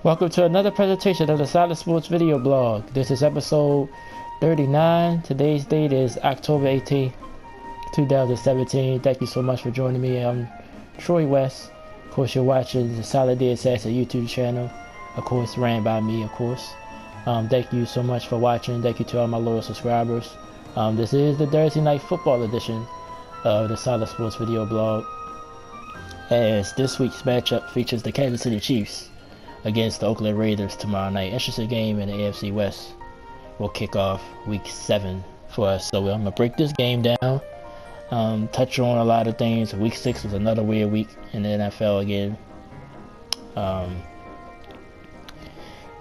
Welcome to another presentation of the Solid Sports video blog. This is episode 39. Today's date is October 18th, 2017. Thank you so much for joining me. I'm Troy West. Of course, you're watching the Solid D Assassin YouTube channel. Of course, ran by me, of course. Thank you so much for watching. Thank you to all my loyal subscribers. This is the Thursday Night Football edition of the Solid Sports video blog. As this week's matchup features the Kansas City Chiefs against the Oakland Raiders tomorrow night. Interesting game in the AFC West. Will kick off week 7 for us. So I'm going to break this game down, touch on a lot of things. Week 6 was another weird week in the NFL again.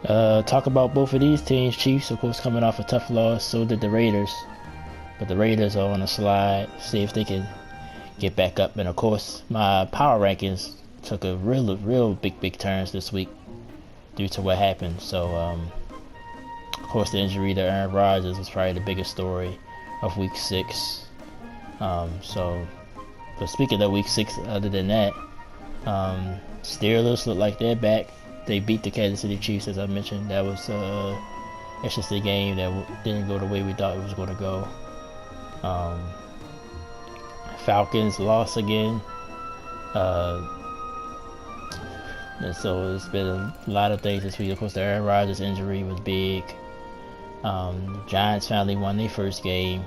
Talk about both of these teams. Chiefs, of course, coming off a tough loss. So did the Raiders. But the Raiders are on a slide. See if they can get back up. And of course, my power rankings took a real big turns this week due to what happened. So of course, the injury to Aaron Rodgers was probably the biggest story of week 6. But speaking of week 6, other than that, Steelers look like they're back. They beat the Kansas City Chiefs, as I mentioned. That was it's just a game that didn't go the way we thought it was going to go. Falcons lost again. And so it's been a lot of things this week. Of course, the Aaron Rodgers injury was big. Giants finally won their first game.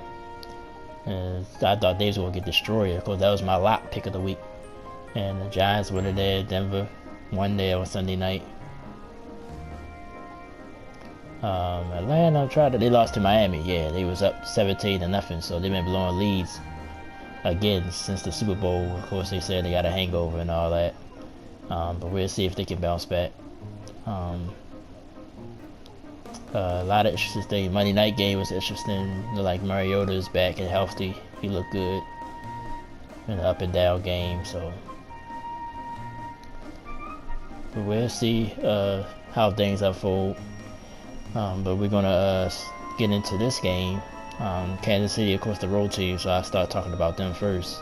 And I thought they was going to get destroyed. Of course, that was my lock pick of the week. And the Giants went in there. Denver won there on Sunday night. Atlanta they lost to Miami. Yeah, they was up 17-0. So they've been blowing leads again since the Super Bowl. Of course, they said they got a hangover and all that. But we'll see if they can bounce back. A lot of interesting things. Monday night game was interesting. Like Mariota is back and healthy. He looked good in an up and down game. So but we'll see how things unfold. But we're gonna get into this game. Kansas City, of course, the road team. So I start talking about them first.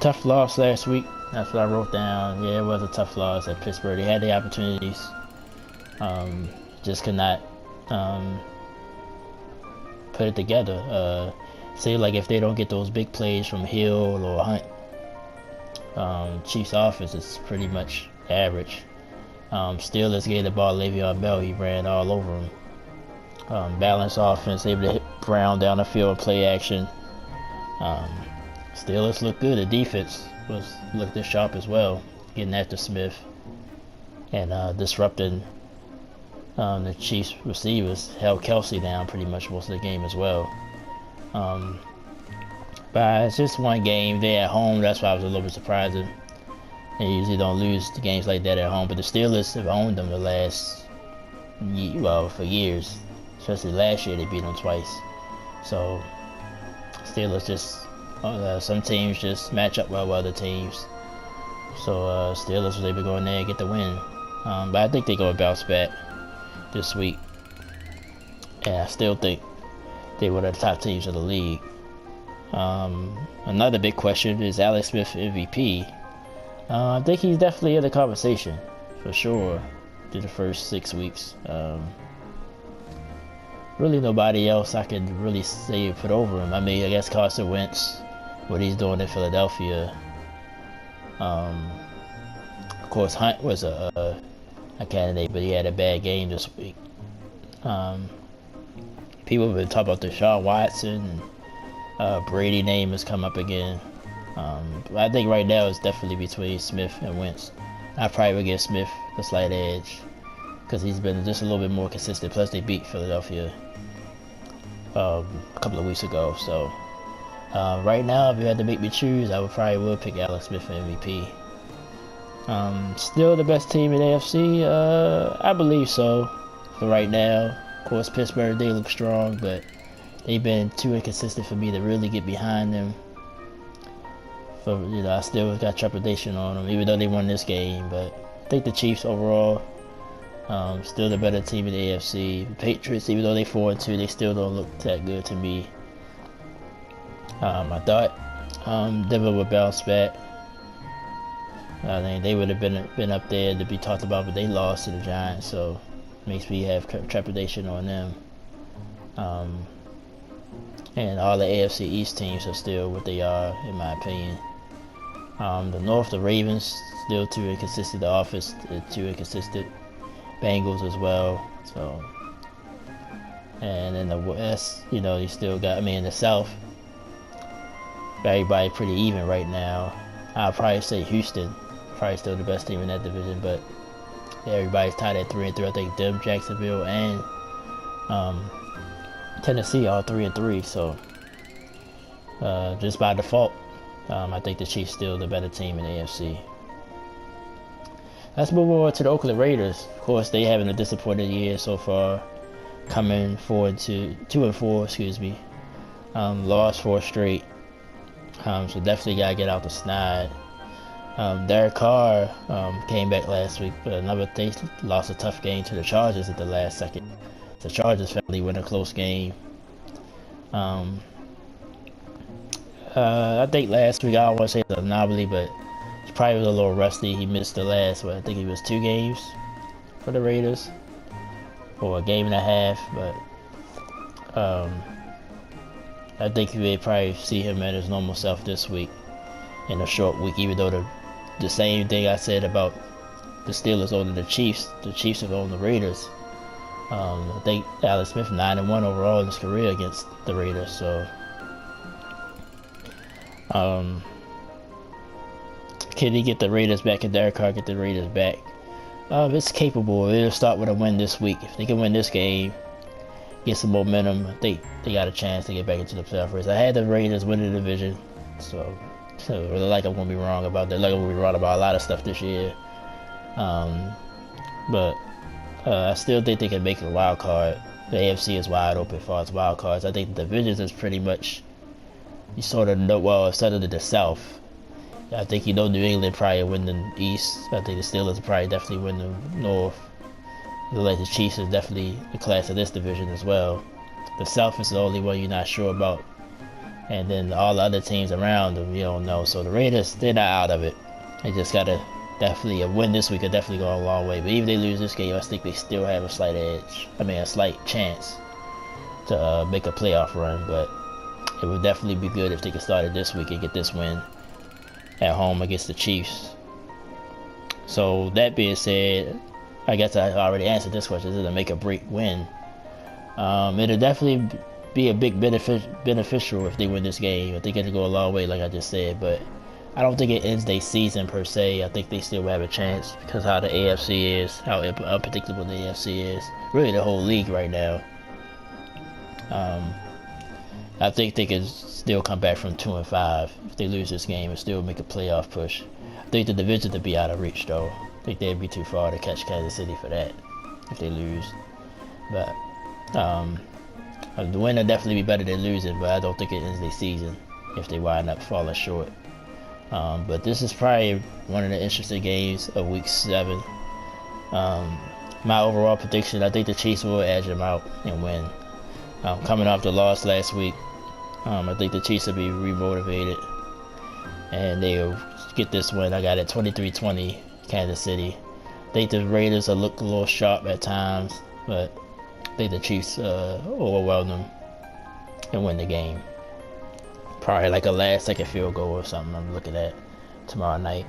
Tough loss last week. That's what I wrote down. Yeah, it was a tough loss at Pittsburgh. They had the opportunities. Just could not put it together. Say like if they don't get those big plays from Hill or Hunt, Chiefs offense is pretty much average. Steelers gave the ball to Le'Veon Bell. He ran all over him. Balanced offense, able to hit Brown down the field, play action. Steelers look good. The defense looked as sharp as well, getting after Smith and disrupting the Chiefs receivers. Held Kelsey down pretty much most of the game as well. But it's just one game. They're at home. That's why I was a little bit surprising. They usually don't lose the games like that at home, but the Steelers have owned them the last, for years. Especially last year, they beat them twice. So Steelers just some teams just match up well with other teams. So Steelers was able to go in there and get the win. But I think they're going to bounce back this week. And I still think they were the top teams of the league. Another big question is Alex Smith MVP. I think he's definitely in the conversation, for sure, through the first 6 weeks. Really nobody else I could really say put over him. I mean, I guess Carson Wentz, what he's doing in Philadelphia. Of course, Hunt was a candidate, but he had a bad game this week. People have been talking about Deshaun Watson, and Brady name has come up again. But I think right now it's definitely between Smith and Wentz. I probably would give Smith the slight edge because he's been just a little bit more consistent. Plus, they beat Philadelphia a couple of weeks ago. So right now, if you had to make me choose, I would pick Alex Smith for MVP. Still the best team in AFC, I believe so. For right now, of course, Pittsburgh, they look strong, but they've been too inconsistent for me to really get behind them. So I still got trepidation on them, even though they won this game. But I think the Chiefs overall, still the better team in the AFC. The Patriots, even though they 4-2, they still don't look that good to me. I thought Denver would bounce back. I think they would have been up there to be talked about, but they lost to the Giants, so makes me have trepidation on them. And all the AFC East teams are still what they are, in my opinion. The North, the Ravens, still too inconsistent. The offense is too inconsistent. Bengals as well. So, and in the West, you know, you still got. I mean, in the South, everybody pretty even right now. I'll probably say Houston, probably still the best team in that division, but everybody's tied at 3-3. I think them, Jacksonville, and Tennessee all 3-3. So, just by default, I think the Chiefs still the better team in the AFC. Let's move on to the Oakland Raiders. Of course, they having a disappointing year so far, coming forward to 2-4. Excuse me, lost 4 straight. So definitely gotta get out the snide. Derek Carr came back last week, but they lost a tough game to the Chargers at the last second. The Chargers finally win a close game. I think last week, I don't want to say it's an anomaly, but he probably was a little rusty. He missed the last, I think it was 2 games for the Raiders, or a game and a half, but I think we probably see him at his normal self this week, in a short week, even though the same thing I said about the Steelers owning the Chiefs have owned the Raiders. I think Alex Smith 9-1 overall in his career against the Raiders, so can he get the Raiders back? Can Derek Carr get the Raiders back? It's capable. It'll start with a win this week. If they can win this game, get some momentum, I think they got a chance to get back into the playoff race. I had the Raiders win the division, so like I'm gonna be wrong about that. Like I'm gonna be wrong about a lot of stuff this year. But I still think they can make a wild card. The AFC is wide open as far as wild cards. I think the divisions is pretty much, you sort of know, well, it's other than the South. I think New England probably win the East. I think the Steelers probably definitely win the North. Like the Chiefs is definitely the class of this division as well. The South is the only one you're not sure about, and then all the other teams around them you don't know. So the Raiders, they're not out of it. They just gotta definitely a win this week could definitely go a long way. But even if they lose this game, I think they still have a slight edge. I mean, a slight chance to make a playoff run. But it would definitely be good if they could start it this week and get this win at home against the Chiefs. So that being said, I guess I already answered this question. Is it a make or break win? It'll definitely be a big beneficial if they win this game. I think it'll go a long way, like I just said. But I don't think it ends their season per se. I think they still have a chance because how the AFC is, how unpredictable the AFC is. Really, the whole league right now. I think they can still come back from 2-5 if they lose this game and still make a playoff push. I think the division to be out of reach though. I think they'd be too far to catch Kansas City for that if they lose. But the win will definitely be better than losing, but I don't think it ends their season if they wind up falling short. But this is probably one of the interesting games of Week 7. My overall prediction, I think the Chiefs will edge them out and win. Coming off the loss last week, I think the Chiefs will be remotivated and they'll get this win. I got it 23-20 Kansas City. I think the Raiders will look a little sharp at times, but I think the Chiefs overwhelm them and win the game. Probably like a last-second field goal or something I'm looking at tomorrow night.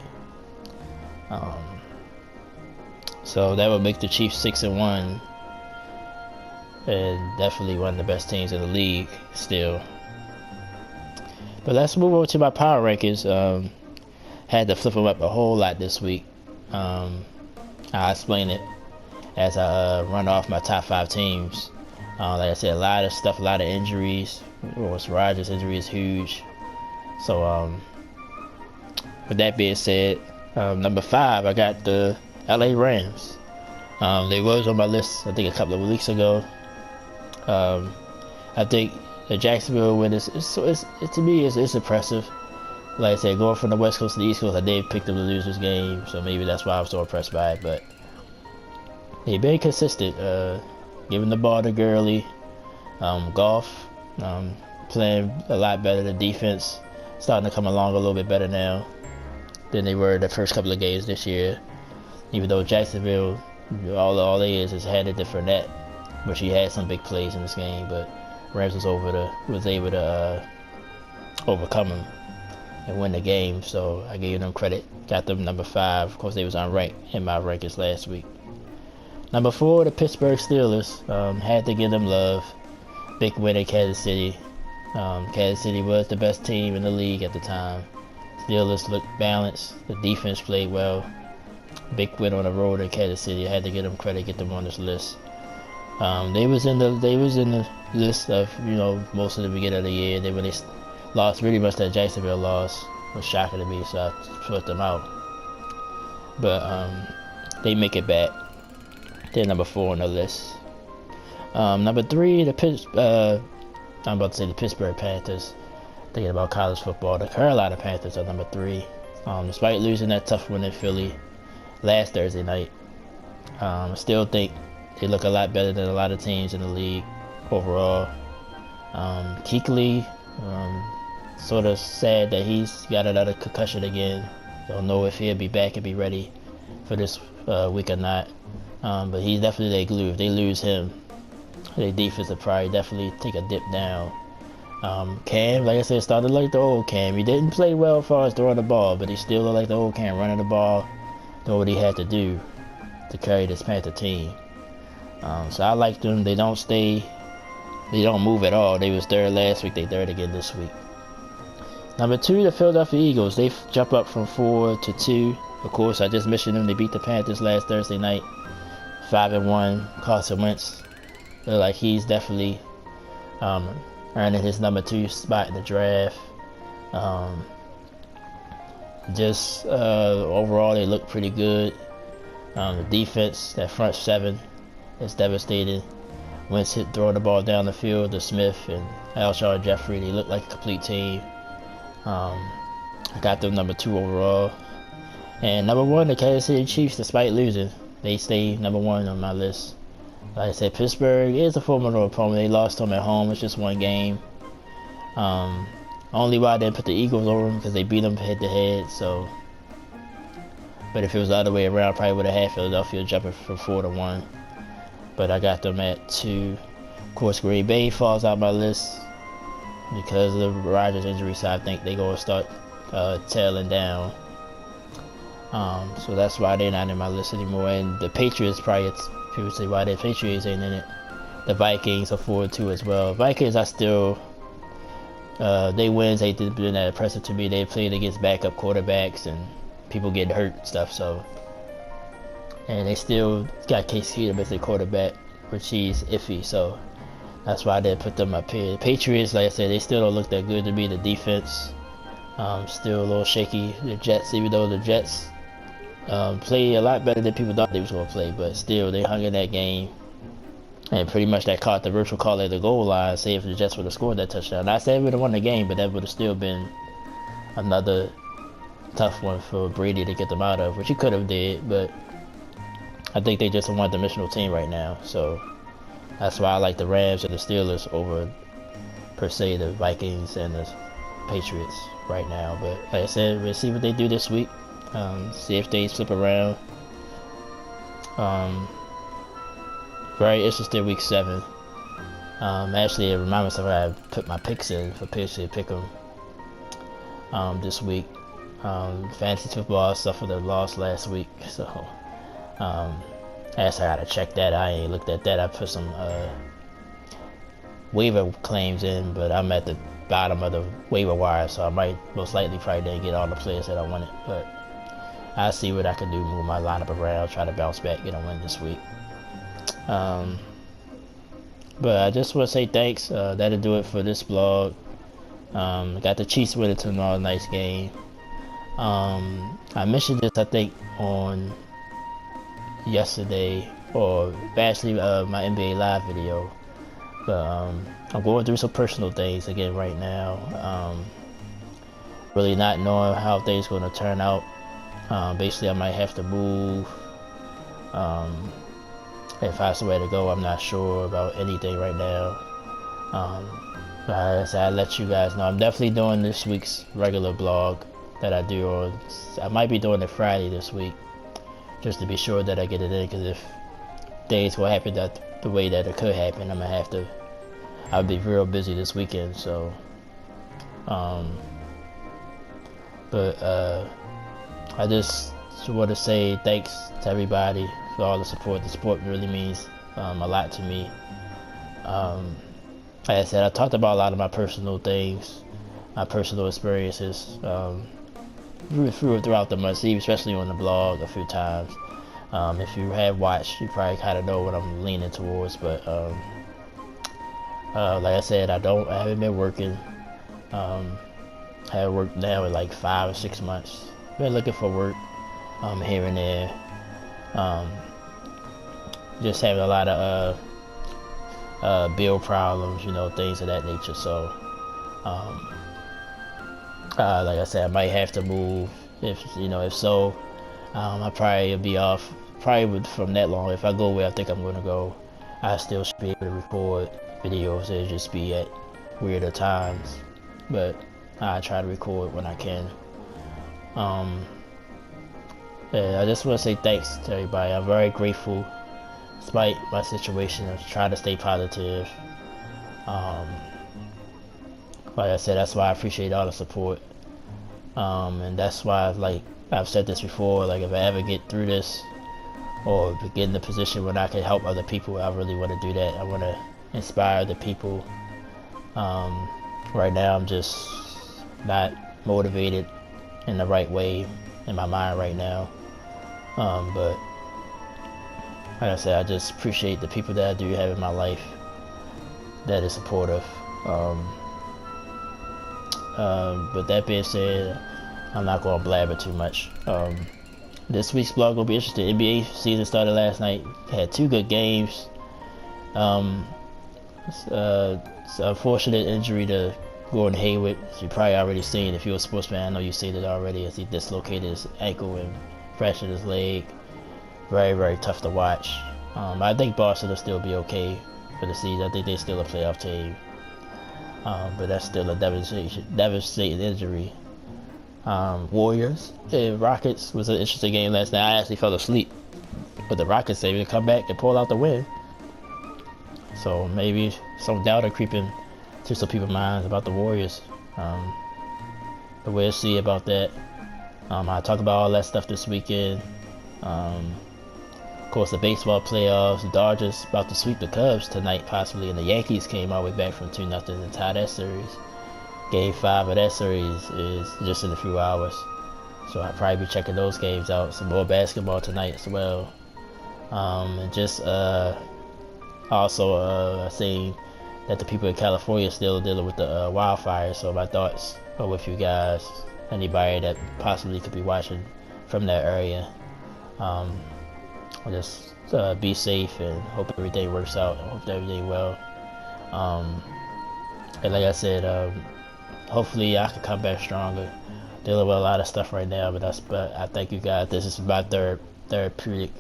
So that would make the Chiefs 6-1 and definitely one of the best teams in the league still. But let's move over to my power rankings. Had to flip them up a whole lot this week. I'll explain it as I run off my top 5 teams. Like I said, a lot of stuff, a lot of injuries. Royce Rodgers' injury is huge. So, with that being said, number 5, I got the LA Rams. They was on my list, I think, a couple of weeks ago. I think the Jacksonville win is to me it's impressive. Like I said, going from the West Coast to the East Coast, I did pick them to lose this game, so maybe that's why I'm so impressed by it. But they've been consistent, giving the ball to Gurley, Goff, playing a lot better. The defense starting to come along a little bit better now. than they were the first couple of games this year. Even though Jacksonville, all they is handed it for that, but she had some big plays in this game. But Rams was able to overcome them and win the game. So I gave them credit. Got them number 5. Of course, they was unranked in my rankings last week. Number 4, the Pittsburgh Steelers. Had to give them love. Big win at Kansas City. Kansas City was the best team in the league at the time. Steelers looked balanced. The defense played well. Big win on the road in Kansas City. I had to give them credit, get them on this list. They was in the list of, most of the beginning of the year. When they lost, really much that Jacksonville loss was shocking to me, so I put them out. But they make it back. They're number 4 on the list. Number 3, I'm about to say the Pittsburgh Panthers. Thinking about college football, the Carolina Panthers are number 3. Despite losing that tough one in Philly last Thursday night, I still think they look a lot better than a lot of teams in the league overall. Kuechly, sort of sad that he's got another concussion again. Don't know if he'll be back and be ready for this week or not. But he's definitely their glue. If they lose him, their defense will probably definitely take a dip down. Cam, like I said, started like the old Cam. He didn't play well as far as throwing the ball, but he still looked like the old Cam, running the ball, doing what he had to do to carry this Panther team. So I like them. They don't move at all. They was 3rd last week. They 3rd again this week. Number 2, the Philadelphia Eagles. They jump up from 4 to 2. Of course, I just mentioned them. They beat the Panthers last Thursday night. 5-1. Carson Wentz. Look like he's definitely earning his number 2 spot in the draft. Overall, they look pretty good. The defense, that front 7, is devastating. Wentz throwing the ball down the field to Smith and Alshon Jeffrey. They look like a complete team. I got them number 2 overall. And number 1, the Kansas City Chiefs, despite losing, they stay number 1 on my list. Like I said, Pittsburgh is a formidable opponent. They lost them at home. It's just one game. Only why I didn't put the Eagles over them because they beat them head to head. So, but if it was the other way around, I probably would have had Philadelphia jumping from 4 to 1. But I got them at 2. Of course, Green Bay falls out my list because of the Rodgers injury. So I think they're gonna start tailing down. So that's why they're not in my list anymore. And the Patriots, probably people say why the Patriots ain't in it. The Vikings are 4-2 as well. Vikings are still, they wins ain't been that impressive to me. They played against backup quarterbacks and people getting hurt and stuff. So, and they still got Case Keenum as their quarterback, which he's iffy. So that's why I didn't put them up here. The Patriots, like I said, they still don't look that good to me. The defense, still a little shaky. The Jets, even though the Jets play a lot better than people thought they was going to play, but still they hung in that game, and pretty much that caught the virtual call at the goal line. Say if the Jets would have scored that touchdown, I said we would have won the game, but that would have still been another tough one for Brady to get them out of, which he could have did. But I think they just a one-dimensional team right now, so that's why I like the Rams and the Steelers over per se the Vikings and the Patriots right now. But like I said, we'll see what they do this week. See if they flip around. Very interested week 7. Actually, it reminds me of I put my picks in for Pittsburgh pick them this week. Fantasy football suffered a loss last week, so I guess I gotta check that. I ain't looked at that. I put some waiver claims in, but I'm at the bottom of the waiver wire, so I might most likely probably didn't get all the players that I wanted, but I'll see what I can do, move my lineup around, try to bounce back, get a win this week. But I just want to say thanks. That'll do it for this vlog. Got the Chiefs winning tomorrow, nice game. I mentioned this I think on yesterday, or actually my NBA Live video, but I'm going through some personal things again right now. Really not knowing how things going to turn out. Basically I might have to move. If I somewhere to go, I'm not sure about anything right now. But as I let you guys know, I'm definitely doing this week's regular vlog. that I do, or I might be doing it Friday this week, just to be sure that I get it in. Because if things will happen that the way that it could happen, I'm gonna have to. I'll be real busy this weekend, so. I just want to say thanks to everybody for all the support. The support really means a lot to me. Like I said, I talked about a lot of my personal things, my personal experiences throughout the month, especially on the blog a few times. If you have watched, you probably kind of know what I'm leaning towards. But like I said, I haven't been working. I haven't worked now in like 5 or 6 months. Been looking for work here and there. Just having a lot of bill problems, things of that nature. So like I said, I might have to move. If so, I probably will be off from that long. If I go where I think I'm gonna go, I still should be able to record videos. It'll just be at weirder times, but I try to record when I can. Yeah, I just want to say thanks to everybody. I'm very grateful, despite my situation. I'm trying to stay positive. Like I said, that's why I appreciate all the support. And that's why, I've said this before, if I ever get through this, or get in the position when I can help other people, I really want to do that. I want to inspire the people. Right now, I'm just not motivated in the right way in my mind right now. But like I said, I just appreciate the people that I do have in my life that is supportive. But that being said, I'm not going to blabber too much. This week's blog will be interesting. NBA season started last night. Had 2 good games. It's an unfortunate injury to Gordon Hayward. As you probably already seen. If you're a sports fan, I know you've seen it already, as he dislocated his ankle and fractured his leg. Very, very tough to watch. I think Boston will still be okay for the season. I think they're still a playoff team. But that's still a devastating injury. Warriors and Rockets was an interesting game last night. I actually fell asleep, but the Rockets able to come back and pull out the win. So maybe some doubt are creeping to some people's minds about the Warriors. But we'll see about that. I'll talk about all that stuff this weekend. Of course, the baseball playoffs. The Dodgers about to sweep the Cubs tonight, possibly, and the Yankees came all the way back from 2-0 and tied that series. Game 5 of that series is just in a few hours, so I'll probably be checking those games out. Some more basketball tonight as well. And just also seeing that the people in California are still dealing with the wildfires. So my thoughts are with you guys, anybody that possibly could be watching from that area. Just be safe and hope everything works out. I hope everything well. And like I said, hopefully I can come back stronger. Dealing with a lot of stuff right now, but I thank you guys. This is my therapeutic.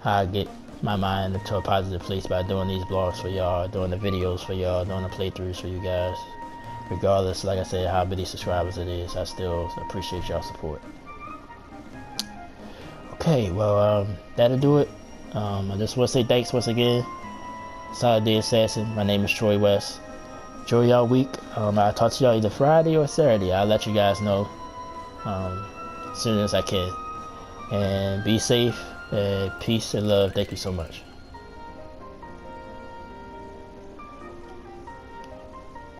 How I get my mind into a positive place by doing these blogs for y'all, doing the videos for y'all, doing the playthroughs for you guys. Regardless, like I said, how many subscribers it is, I still appreciate y'all support. Okay, well, that'll do it. I just want to say thanks once again. Solid Day Assassin. My name is Troy West. Enjoy y'all week. I'll talk to y'all either Friday or Saturday. I'll let you guys know as soon as I can. And be safe, and peace and love. Thank you so much.